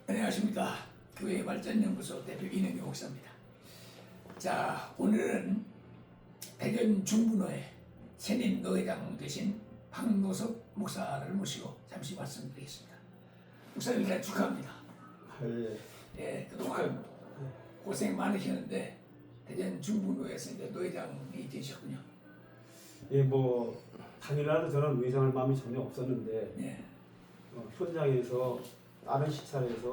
안녕하십니까. 교회발전연구소 대표 이능규 목사입니다. 자, 오늘은 대전 중부노회 새님 노회장 되신 박노석 목사를 모시고 잠시 말씀드리겠습니다. 목사님 일단 축하합니다. 예, 그동안 고생 많으셨는데 대전 중부노회에서 이제 노회장이 되셨군요. 예, 뭐 당일날은 저는 노회장할 마음이 전혀 없었는데 예. 현장에서 다른 시찰에서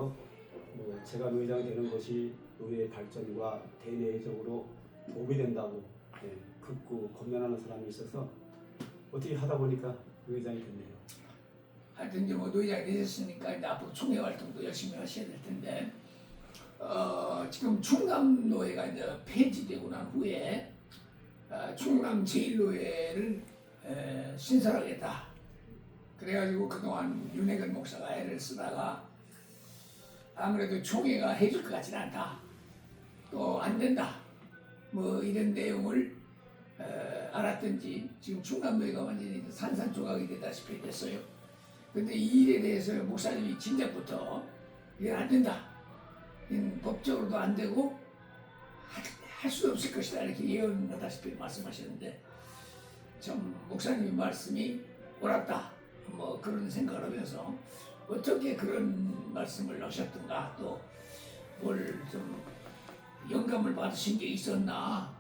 뭐 제가 노회장이 되는 것이 노회의 발전과 대내적으로 도움이 된다고 극구 권면하는 사람이 있어서 어떻게 하다 보니까 노회장이 됐네요. 하여튼 이제 뭐 노회장이 되셨으니까 이제 앞으로 총회 활동도 열심히 하셔야 될 텐데 지금 충남노회가 이제 폐지되고 난 후에 충남 제1노회를 신설하겠다. 그래가지고 그동안 윤핵은 목사가 애를 쓰다가 아무래도 총회가 해줄 것 같지는 않다. 또 안 된다. 뭐 이런 내용을 알았든지 지금 충남노회가 완전히 산산조각이 되다시피 됐어요. 근데 이 일에 대해서 목사님이 진작부터 이건 안 된다. 이건 법적으로도 안 되고 할 수 없을 것이다. 이렇게 예언하다시피 말씀하셨는데 참 목사님 말씀이 옳았다. 뭐 그런 생각을 하면서 어떻게 그런 말씀을 하셨던가 또 뭘 좀 영감을 받으신 게 있었나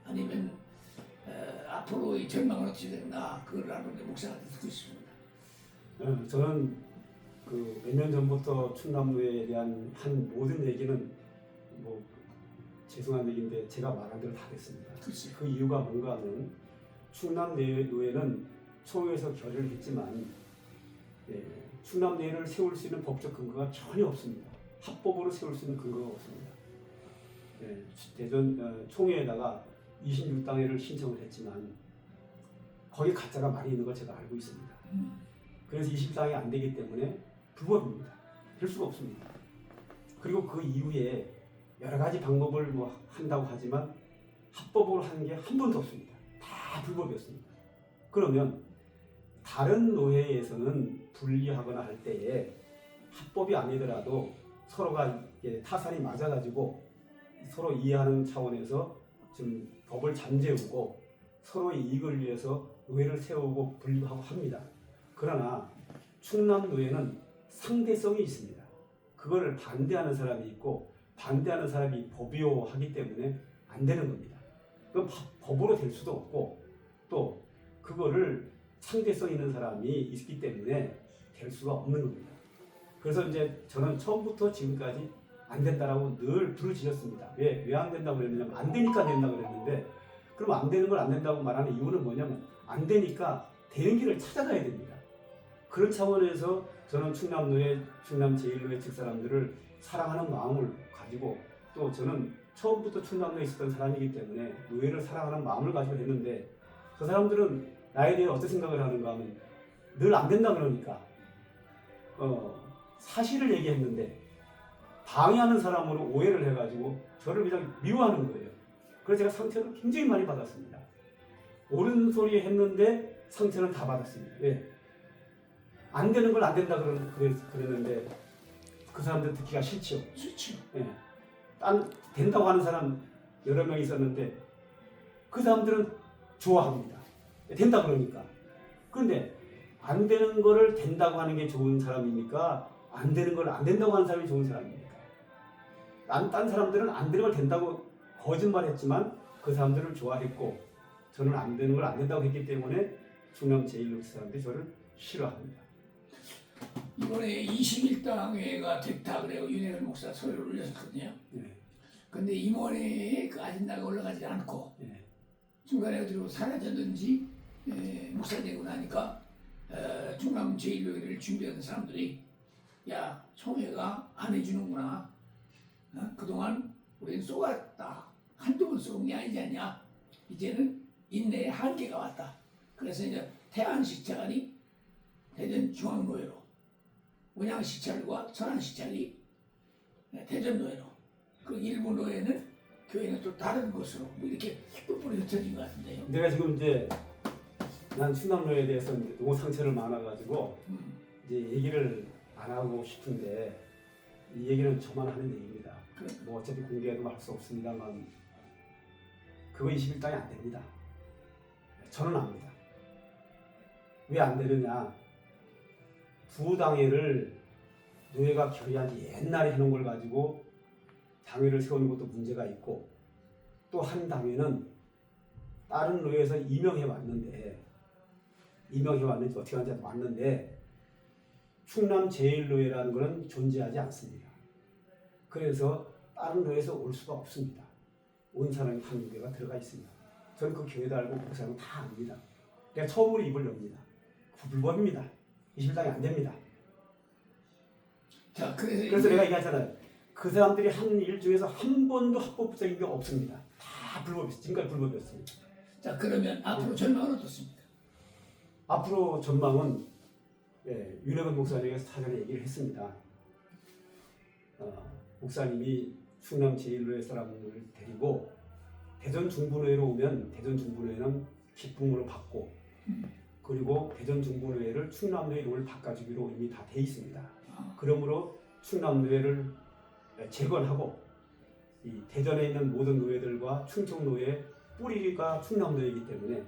아니면 앞으로의 전망은 어떻게 됐나 그걸 알아보는 목사한테 듣고 있습니다. 저는 그 몇 년 전부터 충남노회에 대한 한 모든 얘기는 뭐 죄송한 얘기인데 제가 말한 대로 다 됐습니다. 그치. 그 이유가 뭔가 하면 충남노회는 총회에서 결의를 했지만 충남노회를 세울 수 있는 법적 근거가 전혀 없습니다. 합법으로 세울 수 있는 근거가 없습니다. 대전 총회에다가 26당회를 신청을 했지만 거기 가짜가 많이 있는 걸 제가 알고 있습니다. 그래서 20당이 안 되기 때문에 불법입니다. 될 수가 없습니다. 그리고 그 이후에 여러 가지 방법을 뭐 한다고 하지만 합법으로 하는 게 한 번도 없습니다. 다 불법이었습니다. 그러면 다른 노회에서는 분리하거나 할 때에 합법이 아니더라도 서로가 타산이 맞아가지고 서로 이해하는 차원에서 좀 법을 잠재우고 서로의 이익을 위해서 노회를 세우고 분리하고 합니다. 그러나 충남노회는 상대성이 있습니다. 그거를 반대하는 사람이 있고 반대하는 사람이 법이요하기 때문에 안 되는 겁니다. 그럼 법으로 될 수도 없고 또 그거를 상대성 있는 사람이 있기 때문에 될 수가 없는 겁니다. 그래서 이제 저는 처음부터 지금까지 안 된다라고 늘 부르짖었습니다. 왜 안 된다고 그랬느냐면 안 되니까 된다고 그랬는데 그럼 안 되는 걸 안 된다고 말하는 이유는 뭐냐면 안 되니까 되는 길을 찾아가야 됩니다. 그런 차원에서 저는 충남노회, 충남 제1노회 측 사람들을 사랑하는 마음을 가지고 또 저는 처음부터 충남노회에 있었던 사람이기 때문에 노회를 사랑하는 마음을 가지고 했는데 그 사람들은 나에 대해 어떤 생각을 하는가 하면 늘 안 된다 그러니까 사실을 얘기했는데 방해하는 사람으로 오해를 해가지고 저를 그냥 미워하는 거예요. 그래서 제가 상처를 굉장히 많이 받았습니다. 옳은 소리 했는데 상처는 다 받았습니다. 왜? 안 되는 걸 안 된다 그랬는데 그 사람들 듣기가 싫죠. 그렇죠. 예. 된다고 하는 사람 여러 명 있었는데 그 사람들은 좋아합니다. 된다 그러니까. 그런데 안 되는 거를 된다고 하는 게 좋은 사람입니까? 안 되는 걸 안 된다고 하는 사람이 좋은 사람입니까? 딴 사람들은 안 되는 걸 된다고 거짓말했지만 그 사람들을 좋아했고 저는 안 되는 걸 안 된다고 했기 때문에 충남 제1노회 사람들이 저를 싫어합니다. 이번에 21당회가 됐다 그래요. 윤핵은 목사 소리를 올렸거든요. 근데 임원회에 그 아젠다가 올라가지 않고 중간에 어디로 사라졌는지 목사 되고 나니까 충남 제1노회를 준비하는 사람들이 야 총회가 안 해주는구나. 그동안 우리는 쏘았다. 한두 번 쏘은 게 아니지 않냐. 이제는 인내의 한계가 왔다. 그래서 이제 태안시찰이 대전 중앙노회로 운양시찰과 천안시찰이 대전노회로 그 일부 노회는 교회는 또 다른 곳으로 뭐 이렇게 뿔뿔이 흩어진 것 같은데요. 내가 지금 이제 난 충남노회에 대해서 너무 상처를 많아가지고 이제 얘기를 안 하고 싶은데 이 얘기는 저만 하는 얘기입니다. 그래. 뭐 어차피 공개해도 할 수 없습니다만 그거 21당이 안 됩니다. 저는 압니다. 왜 안 되느냐? 두 당회를 노예가 결의한 지 옛날에 해놓은 걸 가지고 당회를 세우는 것도 문제가 있고 또 한 당회는 다른 노예에서 임명해 왔는지 어떻게 하는지 왔는데 충남 제1노예라는 것은 존재하지 않습니다. 그래서 다른 노예에서 올 수가 없습니다. 온 사람이 한 교회가 들어가 있습니다. 저는 그 교회도 알고 그 사람은 다 압니다. 내가 처음으로 입을 엽니다. 불법입니다. 21당이 안 됩니다. 자, 그래서 내가 얘기하잖아요. 그 사람들이 한 일 중에서 한 번도 합법적인 게 없습니다. 다 불법이었어요. 지금까지 불법이었습니다. 자, 그러면 앞으로 전망은 어떻습니까? 앞으로 전망은 윤핵관 목사님에게 사전에 얘기를 했습니다. 목사님이 충남 제1노예 사람들을 데리고 대전 중부노예로 오면 대전 중부노예는 기쁨으로 받고 그리고 대전 중부노예를 충남노예로 바꿔주기로 이미 다 돼 있습니다. 그러므로 충남노예를 재건하고 이 대전에 있는 모든 노예들과 충청노예 뿌리가 충남노예이기 때문에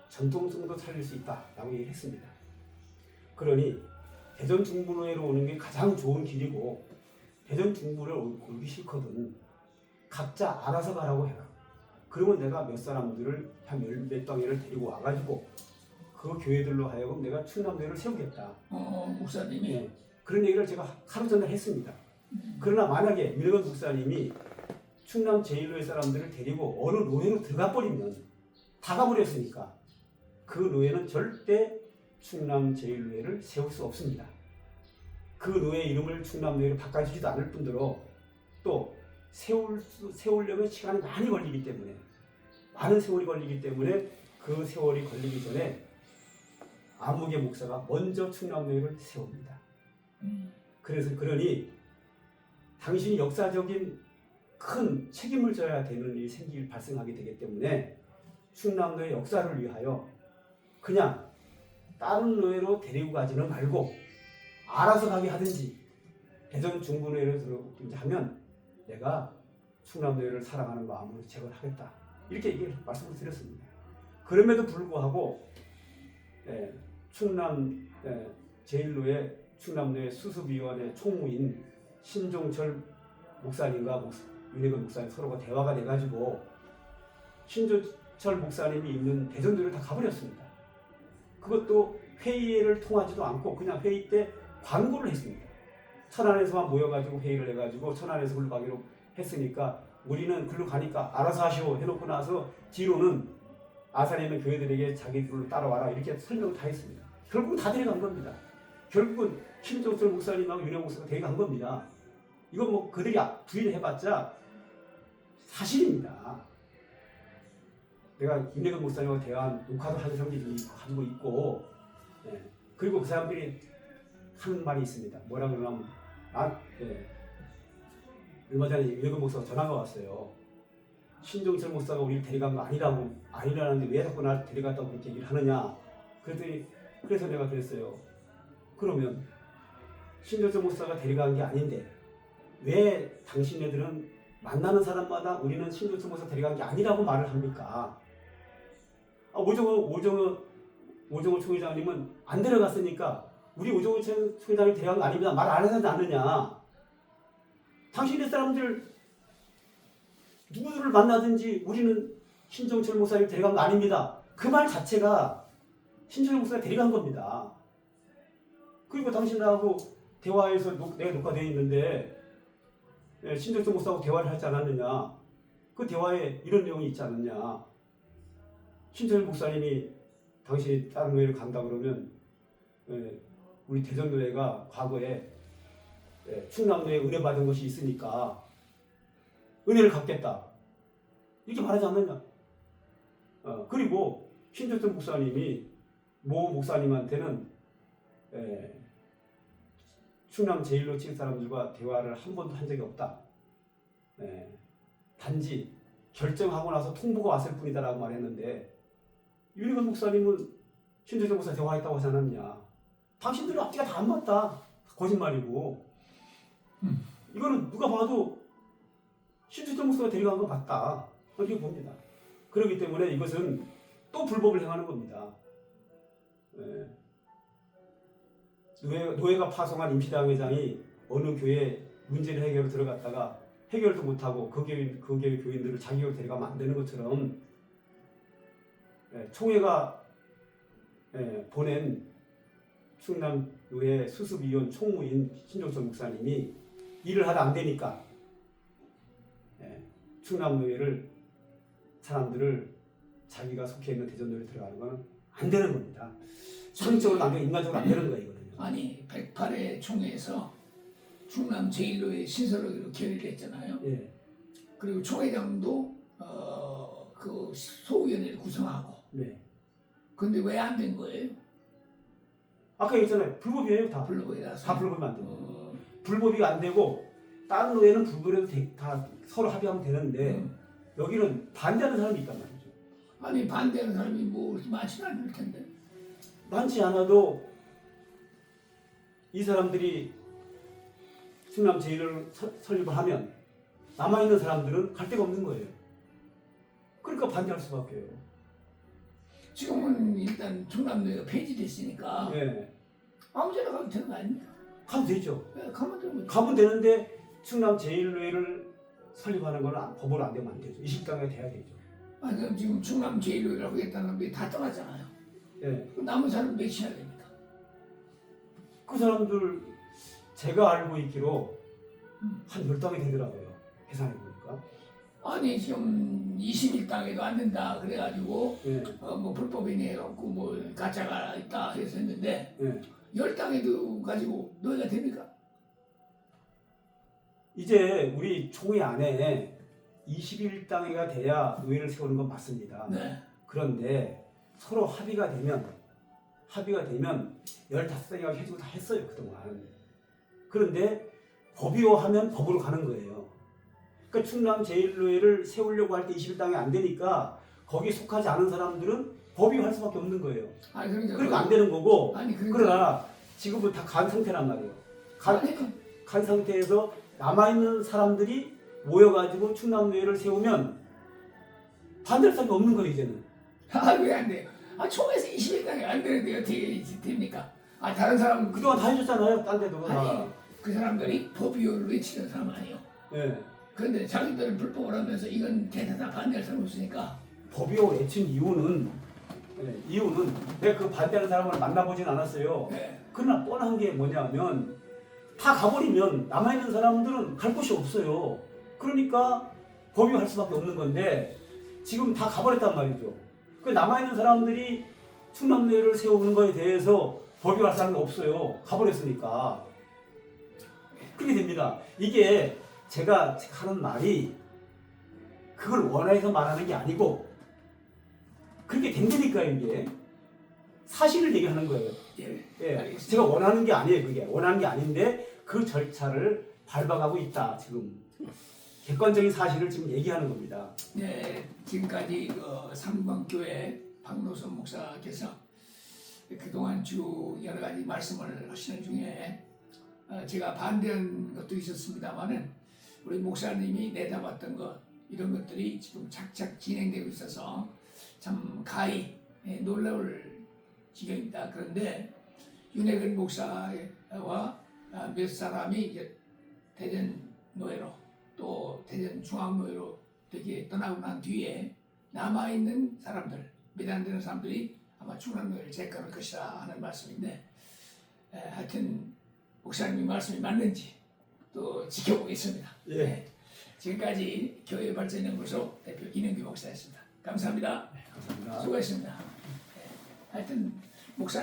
전통성도 살릴 수 있다라고 얘기를 했습니다. 그러니 대전 중부노예로 오는 게 가장 좋은 길이고 대전 중부를 오기 싫거든 각자 알아서 가라고 해라. 그러면 내가 몇 사람들을 한 몇 당회를 데리고 와가지고 그 교회들로 하여금 내가 충남노예를 세우겠다. 목사님이 네. 그런 얘기를 제가 하루 전날 했습니다. 그러나 만약에 윤핵관 목사님이 충남 제1노예 사람들을 데리고 어느 노예로 들어가 버리면 다 가버렸으니까 그 노예는 절대 충남 제1노예를 세울 수 없습니다. 그 노예 이름을 충남노예로 바꿔주지도 않을 뿐더러 또 세우려면 시간이 많이 걸리기 때문에 많은 세월이 걸리기 때문에 그 세월이 걸리기 전에 아무개 목사가 먼저 충남노예를 세웁니다. 그러니 당신이 역사적인 큰 책임을 져야 되는 일이 발생하게 되기 때문에 충남노예 역사를 위하여 그냥 다른 노예로 데리고 가지는 말고 알아서 가게 하든지 대전 중부노예로 들어오든지 하면 내가 충남노예를 사랑하는 마음으로 재건하겠다. 이렇게 말씀을 드렸습니다. 그럼에도 불구하고 충남 제1노예 충남노예 수습위원회 총무인 신종철 목사님과 윤핵관 목사님 서로가 대화가 돼가지고 신종철 목사님이 있는 대전도를 다 가버렸습니다. 그것도 회의를 통하지도 않고 그냥 회의 때 광고를 했습니다. 천안에서만 모여가지고 회의를 해가지고 천안에서 글로 가기로 했으니까 우리는 글로 가니까 알아서 하시오 해놓고 나서 뒤로는 아산에 있는 교회들에게 자기들로 따라와라 이렇게 설명을 다 했습니다. 결국은 다 데려간 겁니다. 결국은 신종철 목사님하고 윤핵관 목사가 데려간 겁니다. 이건 뭐 그들이 부인해봤자 사실입니다. 내가 윤핵관 목사님하고 대화한 녹화도 한 사람들이 가지고 있고 그리고 그 사람들이 하는 말이 있습니다. 뭐라 그러냐면 얼마 전에 윤핵관 목사가 전화가 왔어요. 신종철 목사가 우리를 데려간 거 아니라는데 왜 자꾸 날 데려갔다고 그렇게 얘기를 하느냐. 그래서 내가 그랬어요. 그러면 신종철 목사가 데려간 게 아닌데 왜 당신네들은 만나는 사람마다 우리는 신종철 목사 데려간 게 아니라고 말을 합니까? 오정호 총회장님은 안 데려갔으니까 우리 오정호 총회장을 데려간 거 아닙니다. 말 안 하지 않느냐. 당신네 사람들 누구를 만나든지 우리는 신종철 목사님 데려간 거 아닙니다. 그 말 자체가 신종철 목사가 데려간 겁니다. 그리고 당신하고 대화에서 내가 녹화되어 있는데 신종철 목사하고 대화를 하지 않았느냐. 그 대화에 이런 내용이 있지 않느냐. 신종철 목사님이 당신이 다른 노예를 간다 그러면 우리 대전노예가 과거에 충남노예 은혜 받은 것이 있으니까 은혜를 갚겠다. 이렇게 말하지 않느냐. 그리고 신종철 목사님이 모 목사님한테는 충남 제1로 친 사람들과 대화를 한 번도 한 적이 없다. 단지 결정하고 나서 통보가 왔을 뿐이다라고 말했는데 윤핵관 목사님은 신종철 목사 대화했다고 하지 않았냐. 당신들은 앞뒤가 다 안 맞다. 거짓말이고. 이거는 누가 봐도 신주철 목사가 데려간 거 맞다. 그렇게 봅니다. 그렇기 때문에 이것은 또 불법을 행하는 겁니다. 예. 노예가 파송한 임시당회장이 어느 교회 문제를 해결로 들어갔다가 해결도 못하고 그 교회 교인들을 자기 교회로 데려가면 안 되는 것처럼 총회가 보낸 충남교회 수습위원 총무인 신종철 목사님이 일을 하다 안 되니까 충남교회를 사람들을 자기가 속해 있는 대전교회로 들어가는 건 안 되는 겁니다. 성적으로 안 되고 인간적으로 안 되는 거예요. 이거는요. 아니 108회 총회에서 충남 제1로에 신설하기로 결의를 했잖아요. 예. 그리고 총회장도 그 소위원회를 구성하고. 네. 근데 왜 안 된 거예요? 아까 얘기했잖아요. 불법이에요. 다 불법이라서. 불법이면 안 돼요. 불법이 안 되고 다른 노예는 불법해도 다 서로 합의하면 되는데 여기는 반대하는 사람이 있단 말이죠. 아니 반대하는 사람이 뭐 그렇게 많지는 않을 텐데. 많지 않아도 이 사람들이 충남 제1을 설립을 하면 남아있는 사람들은 갈 데가 없는 거예요. 그러니까 반대할 수밖에요. 지금은 일단 충남노예가 폐지됐으니까 예. 아무데나 가도 되는 거 아닙니까? 가도 되죠. 예, 가면 되는 거죠. 가면 되는데 충남 제1노예를 설립하는 건 법으로 안 되면 안 되죠. 20단계가 돼야 되죠. 아니 그럼 지금 충남 제1노예를 하겠다는 사람들이 다 떠났잖아요. 예. 그럼 남은 사람 몇이나 됩니까? 그 사람들 제가 알고 있기로 한 10단계 되더라고요. 계산해 보니까. 아니 지금 21당에도 안 된다 그래가지고 예. 뭐 불법이네 해갖고 뭐 가짜가 있다 해서 했는데 예. 10당에도 가지고 노예가 됩니까? 이제 우리 총회 안에 21단계가 돼야 노예를 세우는 건 맞습니다. 네. 그런데 서로 합의가 되면 15단계가 해주고 다 했어요 그동안. 그런데 법이요하면 법으로 가는 거예요. 그러니까 충남 제1노예를 세우려고 할 때 21단계 안 되니까 거기에 속하지 않은 사람들은 법이요할 수밖에 없는 거예요. 아니 그러니까 안 되는 거고. 아니 그러나 지금은 다 간 상태란 말이에요. 간 상태에서 남아있는 사람들이 모여가지고 충남노예를 세우면 반대할 사람이 없는 거예요 이제는. 왜 안 돼요? 총에서 21당이 안 되는데 어떻게 됩니까? 다른 사람은 그동안 다 해줬잖아요. 딴 데도. 아니 그 사람들이 법이요를 외치는 사람 아니에요. 예. 그런데 자기들은 불법을 하면서 이건 대단한 반대할 사람 없으니까. 법이요 외친 이유는 내가 그 반대하는 사람을 만나보진 않았어요. 네. 그러나 뻔한 게 뭐냐면 다 가버리면 남아있는 사람들은 갈 곳이 없어요. 그러니까 법이 할 수밖에 없는 건데 지금 다 가버렸단 말이죠. 그 남아있는 사람들이 충남노예를 세우는 거에 대해서 법이 할 사람이 없어요. 가버렸으니까. 그렇게 됩니다. 이게 제가 하는 말이 그걸 원해서 말하는 게 아니고 그렇게 된다니까요. 이게 사실을 얘기하는 거예요. 예. 예, 알겠습니다. 제가 원하는 게 아니에요. 그게 원하는 게 아닌데 그 절차를 밟아가고 있다. 지금 객관적인 사실을 지금 얘기하는 겁니다. 네, 지금까지 그 삼광교회 박노선 목사께서 그동안 쭉 여러 가지 말씀을 하시는 중에 제가 반대한 것도 있었습니다만은 우리 목사님이 내다봤던 것 이런 것들이 지금 착착 진행되고 있어서 참 가히 놀라울 지경입니다. 그런데 윤혜근 목사와 몇 사람이 대전 노예로 또 대전 중앙노예로 되게 떠나고 난 뒤에 남아있는 사람들, 몇 안 되는 사람들이 아마 충남노예를 재건할 것이다 하는 말씀인데 하여튼 목사님의 말씀이 맞는지 또 지켜보겠습니다. 예. 네. 지금까지 교회발전연구소 대표 이능규 목사였습니다. 감사합니다. 감사합니다. 수고했습니다. 하여튼 목사님